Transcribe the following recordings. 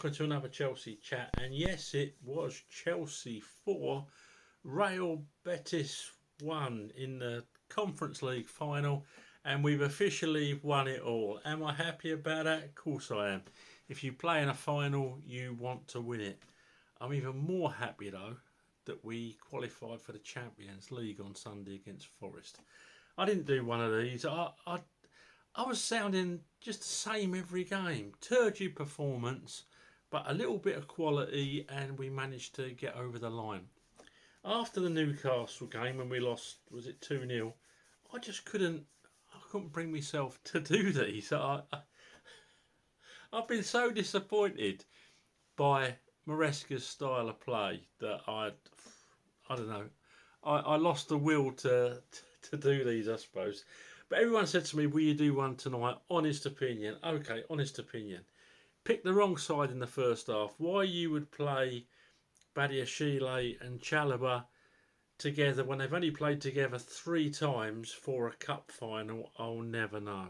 welcome to another Chelsea chat. And yes, it was Chelsea 4, Real Betis 1 in the Conference League final, and we've officially won it all. Am I happy about that? Of course I am. If you play in a final, you want to win it. I'm even more happy though that we qualified for the Champions League on Sunday against Forest. I didn't do one of these. I was sounding just the same every game. Turgid performance, but a little bit of quality, and we managed to get over the line. After the Newcastle game, when we lost, was it 2-0? I couldn't bring myself to do these. I've been so disappointed by Maresca's style of play that I don't know. I lost the will to do these, I suppose. But everyone said to me, will you do one tonight? Honest opinion. Okay, honest opinion. Picked the wrong side in the first half. Why you would play Badiashile and Chalobah together when they've only played together 3 times for a cup final, I'll never know.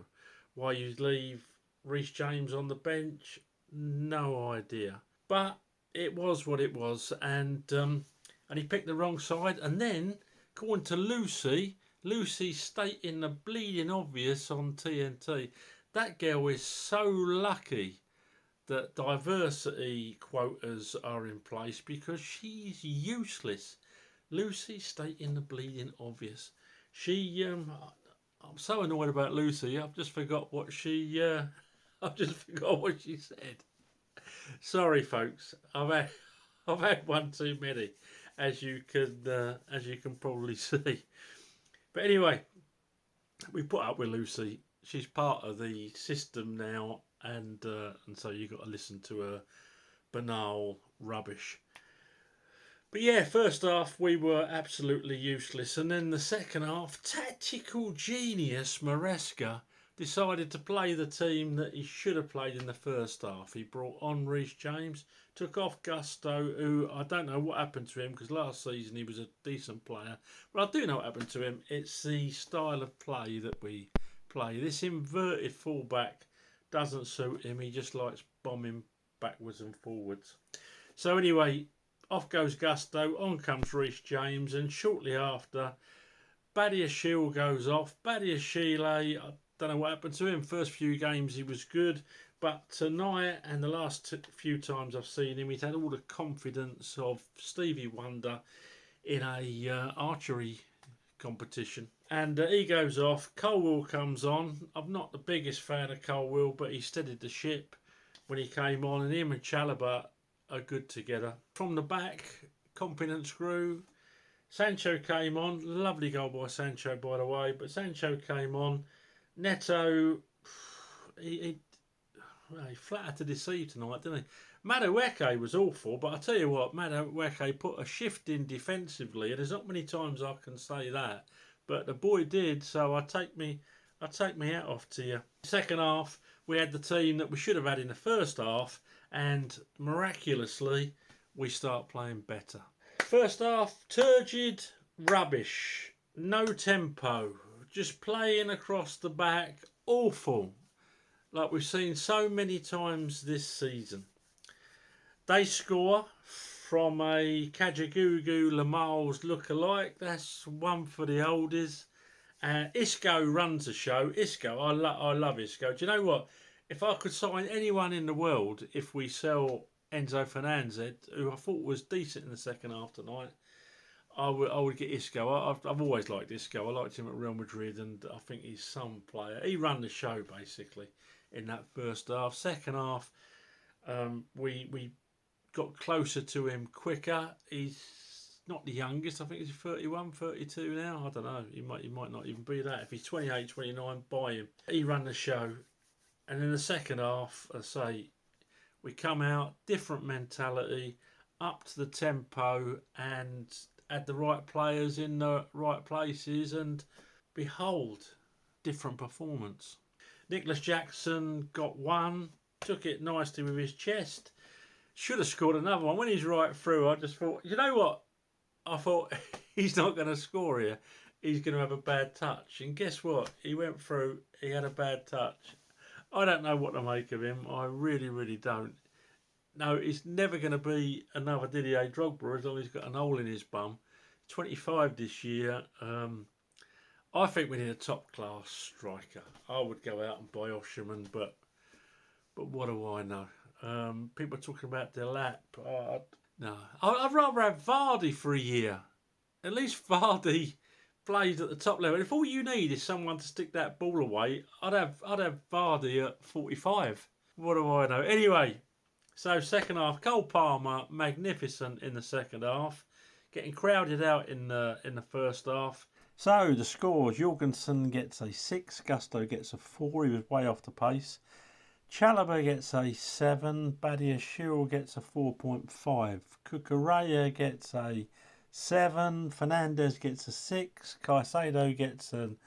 Why you'd leave Reece James on the bench, no idea. But it was what it was, and he picked the wrong side. And then, according to Lucy stating the bleeding obvious on TNT. That girl is so lucky that diversity quotas are in place because she's useless. Lucy stating the bleeding obvious. I'm so annoyed about Lucy. I've just forgot what she said. Sorry, folks. I've had one too many, as you can probably see. But anyway, we put up with Lucy. She's part of the system now, and so you've got to listen to her banal rubbish. But yeah, first half we were absolutely useless, and then the second half, tactical genius Maresca decided to play the team that he should have played in the first half. He brought on Reece James, took off Gusto, who I don't know what happened to him because last season he was a decent player. But I do know what happened to him. It's the style of play that we play. This inverted fullback doesn't suit him. He just likes bombing backwards and forwards. So anyway, off goes Gusto, on comes Reece James, and shortly after, Badiashile goes off. Badiashile, I don't know what happened to him. First few games he was good, but tonight and the last few times I've seen him, he's had all the confidence of Stevie Wonder in a archery competition. And he goes off. Colwill comes on. I'm not the biggest fan of Colwill, but he steadied the ship when he came on, and him and Chalobah are good together. From the back, confidence grew. Sancho came on. Lovely goal by Sancho, by the way, but Sancho came on. Neto, he flattered to deceive tonight, didn't he? Madueke was awful, but I tell you what, Madueke put a shift in defensively, and there's not many times I can say that, but the boy did. So I take me hat off to you. Second half, we had the team that we should have had in the first half, and miraculously, we start playing better. First half, turgid, rubbish, no tempo. Just playing across the back, awful, like we've seen so many times this season. They score from a Kajagoogoo Lamals look-alike. That's one for the oldies. Isco runs the show. Isco, I love Isco. Do you know what? If I could sign anyone in the world, if we sell Enzo Fernandez, who I thought was decent in the second half tonight, I would get Isco. I've always liked Isco. I liked him at Real Madrid, and I think he's some player. He ran the show basically in that first half. Second half, we got closer to him quicker. He's not the youngest. I think he's 31, 32 now. I don't know. He might not even be that. If he's 28, 29, buy him. He ran the show, and in the second half, I say, we come out different mentality, up to the tempo, and had the right players in the right places, and behold, different performance. Nicholas Jackson got one, took it nicely with his chest, should have scored another one. When he's right through, I just thought, you know what? I thought, he's not going to score here. He's going to have a bad touch. And guess what? He went through, he had a bad touch. I don't know what to make of him. I really, really don't. no, it's never going to be another Didier Drogba as long as he's got an hole in his bum. 25 this year. I think we need a top class striker. I would go out and buy Osherman, but what do I know? People are talking about Delap. No, I'd rather have Vardy for a year. At least Vardy plays at the top level. If all you need is someone to stick that ball away, I'd have Vardy at 45. What do I know? Anyway, so second half, Cole Palmer magnificent in the second half, getting crowded out in the first half. So the scores: Jorgensen gets a 6, Gusto gets a 4. He was way off the pace. Chalobah gets a 7, Badiashile gets a 4.5, Cucurella gets a 7, Fernandez gets a 6, Caicedo gets an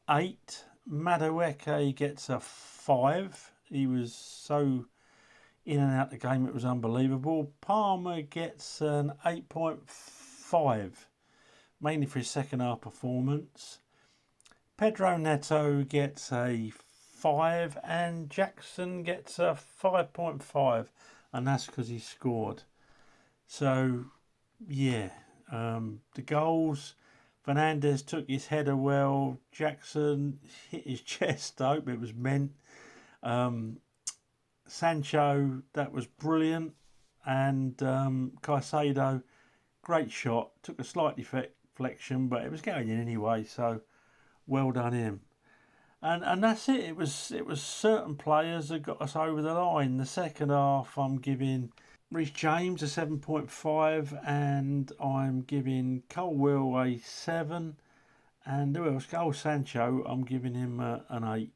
8, Madueke gets a 5. He was so in and out the game, it was unbelievable. Palmer gets an 8.5, mainly for his second half performance. Pedro Neto gets a 5 and Jackson gets a 5.5, and that's because he scored. So, yeah, the goals. Fernandez took his header well. Jackson hit his chest. I hope it was meant. Sancho, that was brilliant. And Caicedo, great shot. Took a slight deflection, but it was going in anyway. So, well done him. And that's it. It was certain players that got us over the line. The second half, I'm giving Reece James a 7.5, and I'm giving Colwill a 7. And who else? Sancho, I'm giving him an 8.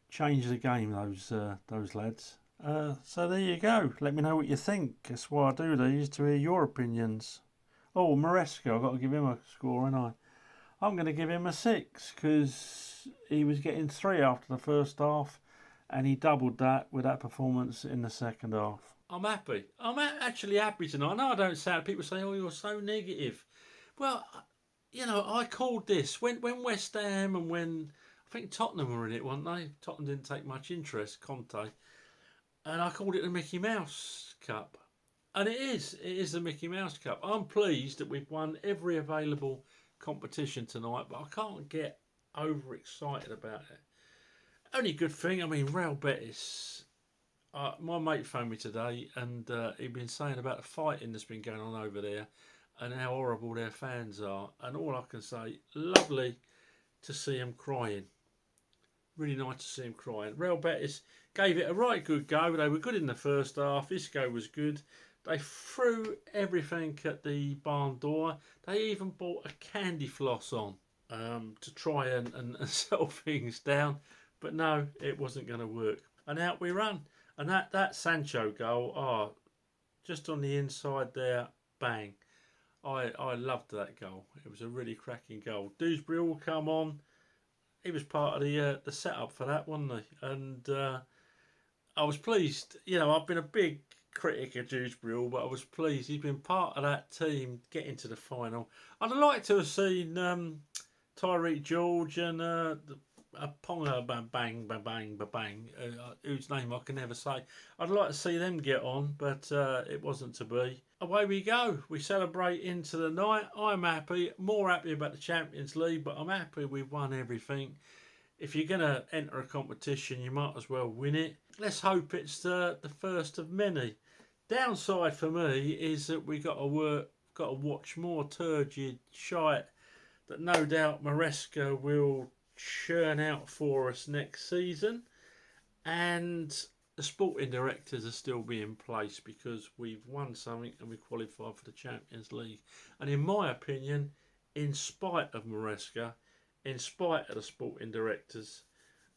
Change the game, those lads. So there you go. Let me know what you think. That's why I do these, to hear your opinions. Oh, Maresca, I've got to give him a score, ain't I? I'm going to give him a 6 because he was getting 3 after the first half, and he doubled that with that performance in the second half. I'm happy. I'm actually happy tonight. I know I don't sound. People say, "Oh, you're so negative." Well, I called this when West Ham and when I think Tottenham were in it, weren't they? Tottenham didn't take much interest, Conte, and I called it the Mickey Mouse Cup, and it is the Mickey Mouse Cup. I'm pleased that we've won every available competition tonight, but I can't get overexcited about it. Only good thing, I mean, Real Betis. My mate phoned me today, and he'd been saying about the fighting that's been going on over there, and how horrible their fans are. And all I can say, lovely to see them crying. Really nice to see them crying. Real Betis gave it a right good go. They were good in the first half. Isco was good. They threw everything at the barn door. They even bought a candy floss on to try and settle things down. But no, it wasn't going to work. And out we run. And that Sancho goal, just on the inside there, bang. I loved that goal. It was a really cracking goal. Dewsbury will come on. He was part of the setup for that, wasn't he? And I was pleased. I've been a big critic of Dewsbury, but I was pleased he's been part of that team getting to the final. I'd like to have seen Tyreek George and Ponga bang bang, whose name I can never say. I'd like to see them get on, but it wasn't to be. Away we go. We celebrate into the night. I'm happy, more happy about the Champions League, but I'm happy we've won everything. If you're going to enter a competition, you might as well win it. Let's hope it's the first of many. Downside for me is that we got to watch more turgid shite that no doubt Maresca will churn out for us next season, and the sporting directors are still be in place because we've won something and we qualified for the Champions League. And in my opinion, in spite of Maresca, in spite of the sporting directors,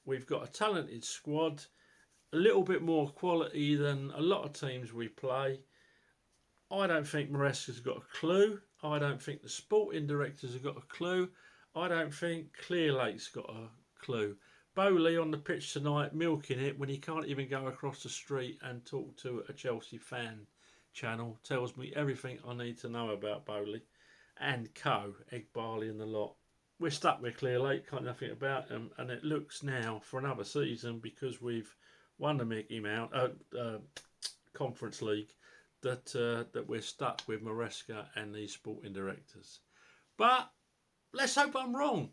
we've got a talented squad, a little bit more quality than a lot of teams we play. I don't think Maresca's got a clue. I don't think the sporting directors have got a clue. I don't think Clearlake's got a clue. Bowley on the pitch tonight milking it when he can't even go across the street and talk to a Chelsea fan channel tells me everything I need to know about Bowley and Egg Barley and the lot. We're stuck with Clearlake, can't nothing about them, and it looks now for another season because we've won the Mickey Mouse Conference League that that we're stuck with Maresca and these sporting directors. But let's hope I'm wrong.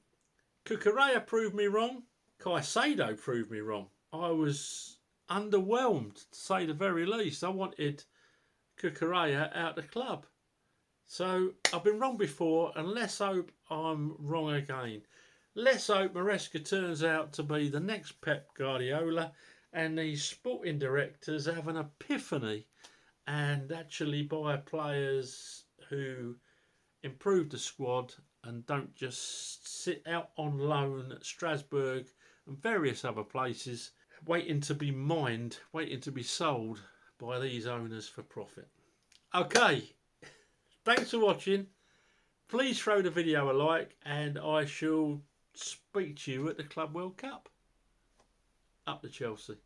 Cucurella proved me wrong. Caicedo proved me wrong. I was underwhelmed, to say the very least. I wanted Cucurella out of the club. So I've been wrong before, and let's hope I'm wrong again. Let's hope Maresca turns out to be the next Pep Guardiola and these sporting directors have an epiphany and actually buy players who improve the squad and don't just sit out on loan at Strasbourg and various other places waiting to be mined, waiting to be sold by these owners for profit. Okay, thanks for watching. Please throw the video a like and I shall speak to you at the Club World Cup. Up to Chelsea.